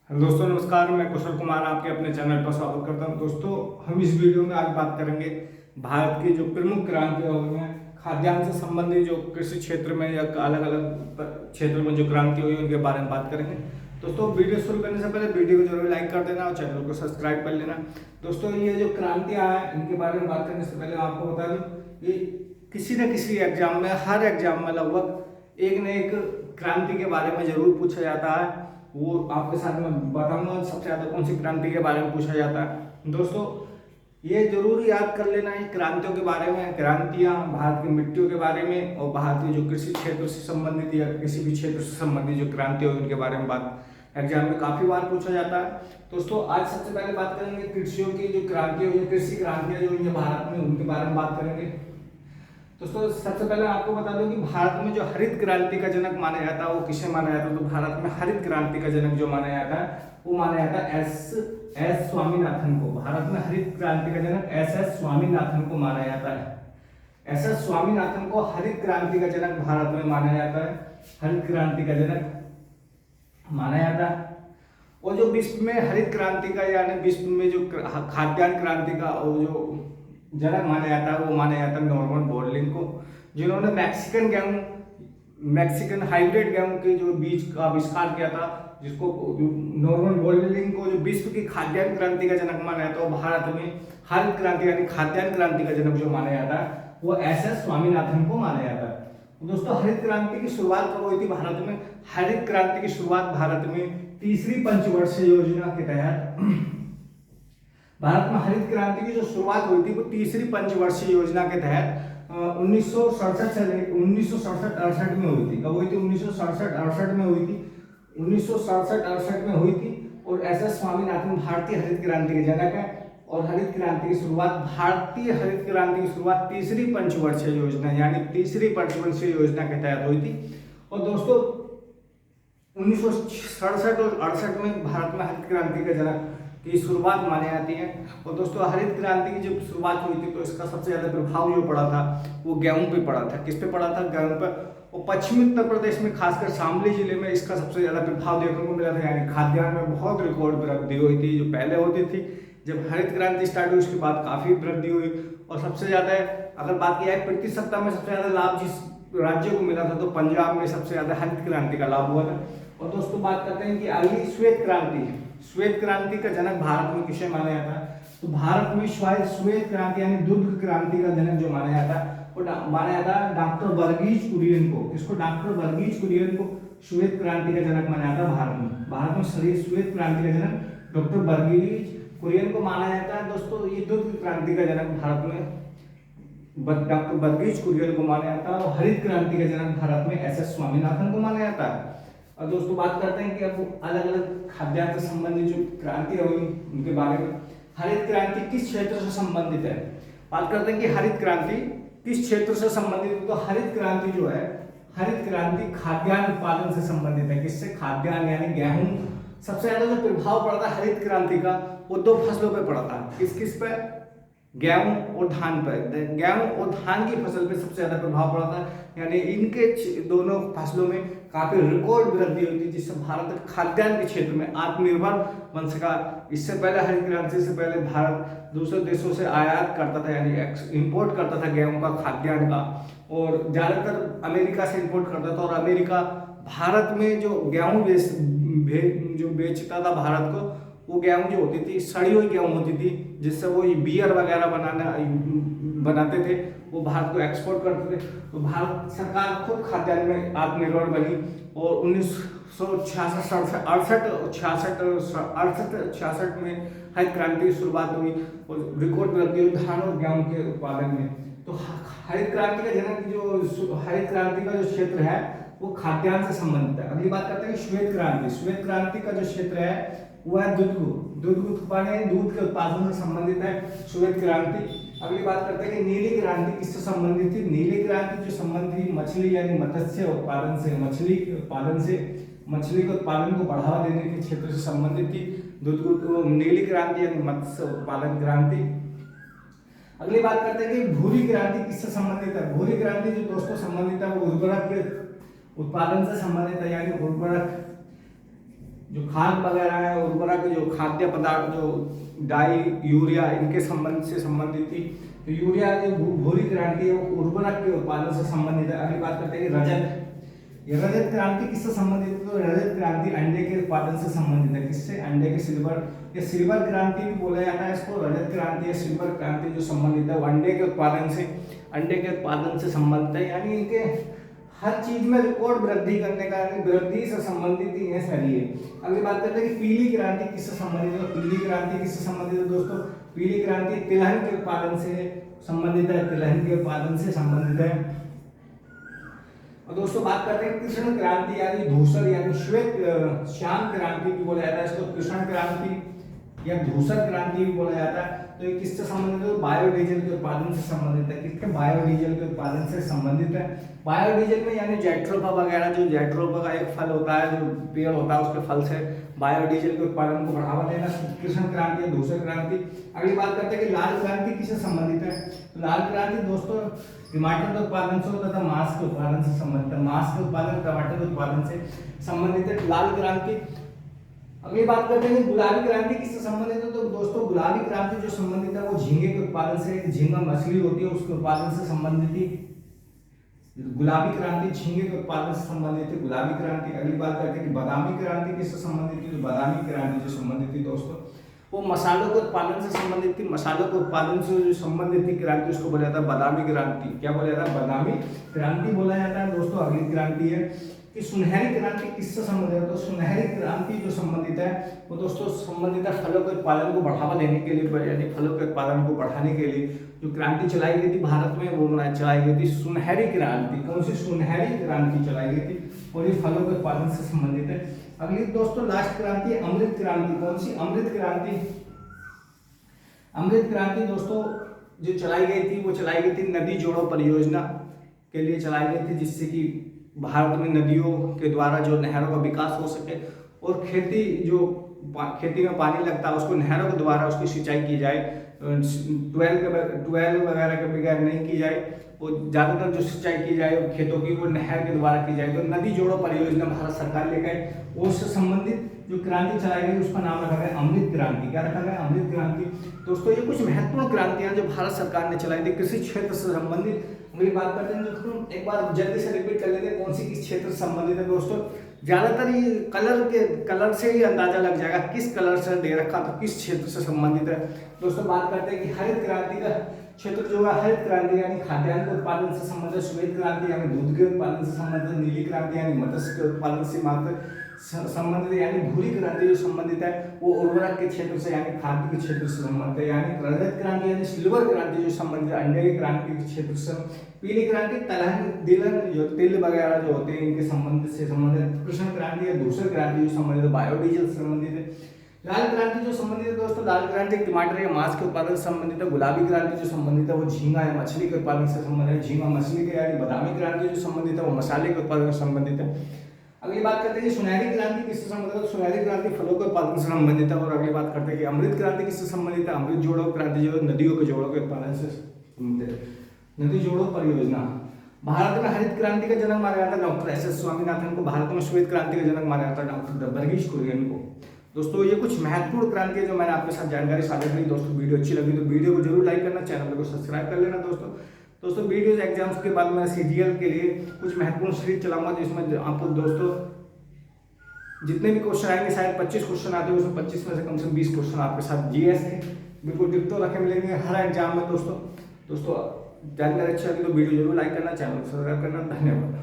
दोस्तों नमस्कार, मैं कुशल कुमार आपके अपने चैनल पर स्वागत करता हूं। दोस्तों हम इस वीडियो में आज बात करेंगे भारत की जो प्रमुख क्रांतियां हुई हैं, खाद्यान्न से संबंधित जो कृषि क्षेत्र में या अलग अलग क्षेत्र में जो क्रांति हुई उनके बारे में बात करेंगे। दोस्तों वीडियो शुरू करने से पहले वीडियो को जरूर लाइक कर देना और चैनल को सब्सक्राइब कर लेना। दोस्तों ये जो क्रांतियाँ हैं इनके बारे में बात करने से पहले आपको बता दूँ कि किसी न किसी एग्जाम में, हर एग्जाम में लगभग एक न एक क्रांति के बारे में जरूर पूछा जाता है। वो आपके साथ में बताऊंगा सबसे ज़्यादा कौन सी क्रांति के बारे में पूछा जाता है। दोस्तों ये जरूर याद कर लेना है क्रांतियों के बारे में, क्रांतियाँ भारत की मिट्टियों के बारे में और भारत के जो कृषि क्षेत्र से संबंधित या किसी भी क्षेत्र से संबंधित जो क्रांति हुई उनके बारे में बात एग्जाम में काफ़ी बार पूछा जाता है। दोस्तों आज सबसे पहले बात करेंगे कृषियों की जो क्रांति हुई, कृषि क्रांतियाँ जो हुई है भारत में, उनके बारे में बात करेंगे। दोस्तों सबसे पहले आपको बता दूं कि भारत में जो हरित क्रांति का जनक माना जाता है वो किसे माना जाता है। तो भारत में हरित क्रांति का जनक जो माना जाता है वो माना जाता है एस स्वामीनाथन को। भारत में हरित क्रांति का जनक एस स्वामीनाथन को माना जाता है। एस स्वामीनाथन को हरित क्रांति का जनक भारत में माना जाता है, हरित क्रांति का जनक माना जाता है। और जो विश्व में हरित क्रांति का यानी विश्व में जो खाद्यान्न क्रांति का और जो जनक माना जाता है वो माना जाता है नॉर्मन बोरलिंग को, जिन्होंने मैक्सिकन हाइब्रिड गेहूं के जो बीज का आविष्कार किया था, जिसको नॉर्मन बोरलिंग को जो विश्व की खाद्यान्न क्रांति का जनक माना जाता है। तो भारत में हरित क्रांति यानी खाद्यान्न क्रांति का जनक जो माना जाता है वो एस स्वामीनाथन को माना जाता है। दोस्तों हरित क्रांति की शुरुआत कब हुई थी भारत में? हरित क्रांति की शुरुआत भारत में तीसरी पंचवर्षीय योजना के तहत भारत में हरित क्रांति की जो शुरुआत हुई थी वो तीसरी पंचवर्षीय योजना के तहत 1967 से 1967-68 में हुई थी। कब हुई थी? 1967-68 में हुई थी। 1967-68 में हुई थी। और एस स्वामीनाथन भारतीय हरित क्रांति के जनक है। और हरित क्रांति की शुरुआत, भारतीय हरित क्रांति की शुरुआत तीसरी पंचवर्षीय योजना यानी तीसरी पंचवर्षीय योजना के तहत हुई थी। और दोस्तों 1967 और 68 में भारत में हरित क्रांति का जनक की शुरुआत मानी जाती है। और दोस्तों हरित क्रांति की जब शुरुआत हुई थी तो इसका सबसे ज्यादा प्रभाव जो पड़ा था वो गेहूं पे पड़ा था। किस पे पड़ा था? गेहूं पर। और पश्चिमी उत्तर प्रदेश में खासकर शामली जिले में इसका सबसे ज्यादा प्रभाव देखने को मिला था। यानी खाद्यान्न में बहुत रिकॉर्ड वृद्धि हुई थी जो पहले होती थी। जब हरित क्रांति स्टार्ट हुई उसके बाद काफी वृद्धि हुई। और सबसे ज्यादा अगर बात की जाए प्रतिशतता में सबसे ज्यादा लाभ जिस राज्य को मिला था तो पंजाब में सबसे ज्यादा हरित क्रांति का लाभ हुआ था। और दोस्तों बात करते हैं कि अगली श्वेत क्रांति, श्वेत क्रांति का जनक भारत में किसे माना जाता है? तो भारत में श्वेत क्रांति यानी दुग्ध क्रांति का जनक जो माना जाता है वो माना जाता है डॉक्टर वर्गीज कुरियन को। इसको डॉक्टर वर्गीज कुरियन को श्वेत क्रांति का जनक माना जाता है भारत में। भारत में श्वेत क्रांति का जनक डॉक्टर वर्गीज कुरियन को माना जाता है। दोस्तों ये दुग्ध क्रांति का जनक भारत में डॉक्टर वर्गीज कुरियन को माना जाता है। और हरित क्रांति का जनक भारत में एस स्वामीनाथन को माना जाता है। और दोस्तों बात करते हैं कि अब अलग अलग खाद्यान्न से संबंधित जो क्रांति हुई उनके बारे में। हरित क्रांति किस क्षेत्र से संबंधित है? बात करते हैं कि हरित क्रांति किस क्षेत्र से संबंधित है। तो हरित क्रांति जो है, हरित क्रांति खाद्यान्न उत्पादन से संबंधित है। किससे? खाद्यान्न यानी गेहूं। सबसे ज्यादा जो प्रभाव पड़ा था हरित क्रांति का वो दो फसलों पर पड़ा था। किस किस पे? गेहूं और धान पर। गेहूं और धान की फसल पे सबसे ज्यादा प्रभाव पड़ा था। यानी इनके दोनों फसलों में काफी रिकॉर्ड वृद्धि हुई थी, जिससे भारत खाद्यान्न के क्षेत्र में आत्मनिर्भर बन सका। इससे पहले हरित क्रांति से पहले भारत दूसरे देशों से आयात करता था यानी इंपोर्ट करता था गेहूं का, खाद्यान्न का, और ज्यादातर अमेरिका से इंपोर्ट करता था। और अमेरिका भारत में जो गेहूं जो बेचता था भारत को, वो गेहूं जो होती थी सड़ी हुई गेहूं होती थी, जिससे वो बियर वगैरह बनाते थे, वो भारत को एक्सपोर्ट करते थे। तो भारत सरकार खुद खाद्यान्न में आत्मनिर्भर बनी। और 1966 में हरित क्रांति की शुरुआत हुई और रिकॉर्ड वृद्धि हुई धान और गेहूं के उत्पादन में। तो हरित क्रांति का जनक जो हरित क्रांति का जो क्षेत्र है वो खाद्यान्न से संबंधित है। अगली बात करते हैं श्वेत क्रांति। श्वेत क्रांति का जो क्षेत्र है वो है दूध उत्पादन, दूध के उत्पादन से संबंधित है श्वेत क्रांति। अगली बात करते हैं कि नीली क्रांति किससे संबंधित थी? नीली क्रांति जो संबंधित मछली यानी मत्स्य उत्पादन से, मछली के उत्पादन को बढ़ावा देने के क्षेत्र से संबंधित थी। नीली क्रांति यानी मत्स्य उत्पादन क्रांति। अगली बात करते हैं कि भूरी क्रांति किससे संबंधित है? भूरी क्रांति जो दोस्तों संबंधित है वो उर्वरक के उत्पादन से संबंधित है। यानी उर्वरक जो खाद वगैरह है, उर्वरक, जो खाद्य पदार्थ, जो डाई, यूरिया, इनके संबंध से संबंधित थी। तो यूरिया जो भूरी क्रांति है वो उर्वरक के उत्पादन से संबंधित है। अगली बात करते हैं रजत। ये रजत क्रांति किससे संबंधित है? तो रजत क्रांति अंडे के उत्पादन से संबंधित है। किससे? अंडे के सिल्वर, ये सिल्वर क्रांति भी बोला जाता है इसको। रजत क्रांति या सिल्वर क्रांति जो संबंधित है वो अंडे के उत्पादन से संबंधित है। यानी इनके हर चीज में रिकॉर्ड वृद्धि करने का, यानी वृद्धि से संबंधित ही है सारी है। अगली बात करते हैं कि पीली क्रांति किससे संबंधित है? पीली क्रांति किससे संबंधित है दोस्तों? पीली क्रांति तिलहन के उत्पादन से संबंधित है। तिलहन के उत्पादन से संबंधित है। और दोस्तों बात करते हैं कृष्ण क्रांति, यानी धूसर यानी श्वेत श्याम क्रांति भी बोला जाता है इसको। कृष्ण क्रांति या धूसर क्रांति भी बोला जाता है। तो ये किससे संबंधित है? बायोडीजल के उत्पादन से संबंधित है। किसके? बायोडीजल के उत्पादन से संबंधित है। बायोडीजल में यानी जेट्रोफा वगैरह, जो जेट्रोफा का एक फल होता है, जो पेड़ होता है, उसके फल से बायोडीजल के उत्पादन को बढ़ावा देना कृष्ण क्रांति या धूसर क्रांति। अगली बात करते हैं कि लाल क्रांति किससे संबंधित है? तो लाल क्रांति दोस्तों टमाटर के उत्पादन से तथा मांस के उत्पादन से संबंधित है। मांस के उत्पादन, टमाटर के उत्पादन से संबंधित है लाल क्रांति। अगली बात करते हैं गुलाबी क्रांति किससे संबंधित है? तो दोस्तों गुलाबी क्रांति जो संबंधित है वो झींगे के उत्पादन से, एक झींगा मछली होती है उसके उत्पादन से संबंधित थी। गुलाबी क्रांति झींगे के उत्पादन से संबंधित है गुलाबी क्रांति। अगली बात करते हैं कि बादामी क्रांति किससे संबंधित थी? तो बादामी क्रांति जो संबंधित थी दोस्तों वो मसालों के उत्पादन से संबंधित थी। मसालों के उत्पादन से जो संबंधित थी क्रांति उसको बोला जाता है बादामी क्रांति। क्या बोला जाता है? बादामी क्रांति बोला जाता है दोस्तों। अगली क्रांति है कि सुनहरी क्रांति किससे संबंधित है? तो सुनहरी क्रांति जो संबंधित है वो दोस्तों संबंधित है फलों के उत्पादन को बढ़ावा देने के लिए, यानी फलों के उत्पादन को बढ़ाने के लिए जो क्रांति चलाई गई थी भारत में वो चलाई गई थी सुनहरी क्रांति। कौन सी? सुनहरी क्रांति चलाई गई थी और ये फलों के उत्पादन से संबंधित है। अगली दोस्तों लास्ट क्रांति है अमृत क्रांति। कौन सी? अमृत क्रांति। अमृत क्रांति दोस्तों जो चलाई गई थी वो चलाई गई थी नदी जोड़ो परियोजना के लिए चलाई गई थी, जिससे कि भारत में नदियों के द्वारा जो नहरों का विकास हो सके और खेती में पानी लगता है उसको नहरों के द्वारा उसकी सिंचाई की जाए। ट्वेल्व वगैरह के बगैर नहीं की जाए, वो ज़्यादातर जो सिंचाई की जाए खेतों की वो नहर के द्वारा की जाए। तो नदी जोड़ो परियोजना भारत सरकार लेकर आए, उससे संबंधित जो क्रांति चलाई गई उसका नाम रखा गया अमृत क्रांति। क्या रखा गया? अमृत क्रांति। दोस्तों ये कुछ महत्वपूर्ण क्रांतियां जो भारत सरकार ने चलाई थी कृषि क्षेत्र से संबंधित। अगली बात करते हैं दोस्तों, एक बार जल्दी से रिपीट कर लेते हैं कौन सी किस क्षेत्र से संबंधित है दोस्तों। ज्यादातर ये कलर से ही अंदाजा लग जाएगा किस कलर से दे रखा तो किस क्षेत्र से संबंधित है। दोस्तों बात करते हैं कि हरित क्रांति का क्षेत्र जो है हरित क्रांति यानी खाद्यान्न के उत्पादन से संबंधित, श्वेत क्रांति यानी दूध के उत्पादन से संबंधित, नीली क्रांति यानी मत्स्य के उत्पादन से मात्र संबंधित, यानी भूरी क्रांति जो संबंधित है वो उर्वरक के क्षेत्र से यानी खाद्य के क्षेत्र से संबंधित है। यानी रजत क्रांति यानी सिल्वर क्रांति जो संबंधित है अंडे की क्रांति के क्षेत्र से। पीली क्रांति तिलहन जो तिल वगैरह जो होते हैं इनके संबंध से संबंधित। कृष्ण क्रांति या दूसरी क्रांति जो संबंधित है बायोडीजल से संबंधित है। लाल क्रांति जो संबंधित है दोस्तों, लाल क्रांति टमाटर या मांस के उत्पादन से संबंधित है। गुलाबी क्रांति जो संबंधित है वो झींगा या मछली के उत्पादन से संबंधित है, झींगा मछली के। यानी बादामी क्रांति जो संबंधित है वो मसाले के उत्पादन से संबंधित है। अगली बात करते हैं सुनहरी क्रांति किससे संबंधित है? सुनहरी क्रांति फलों के उत्पादन से संबंधित है। और अगली बात करते हैं कि अमृत क्रांति किससे संबंधित है? अमृत जोड़ो क्रांति जो नदियों के जोड़ों के उत्पादन से संबंधित है। नदी जोड़ो परियोजना। भारत में हरित क्रांति का जन्म माना जाता है डॉक्टर एस.एस. स्वामीनाथन को। भारत में श्वेत क्रांति का जन्म माना जाता है डॉक्टर वर्गीज कुरियन को। दोस्तों ये कुछ महत्वपूर्ण क्रांति है जो मैंने आपके साथ जानकारी साझा करी। दोस्तों वीडियो अच्छी लगी तो वीडियो को जरूर लाइक करना, चैनल को सब्सक्राइब कर लेना दोस्तों वीडियोज एग्जाम्स के बाद मैं सीजीएल के लिए कुछ महत्वपूर्ण सीरीज चलाऊंगा जिसमें आपको दोस्तों जितने भी क्वेश्चन आएंगे, शायद 25 क्वेश्चन आते हैं, उसमें 25 में से कम से कम 20 क्वेश्चन आपके साथ जीएस के बिल्कुल डिप्टो रखे मिलेंगे हर एग्जाम में दोस्तों जानकारी अच्छी लगी तो वीडियो जरूर लाइक करना, चैनल को सब्सक्राइब करना। धन्यवाद।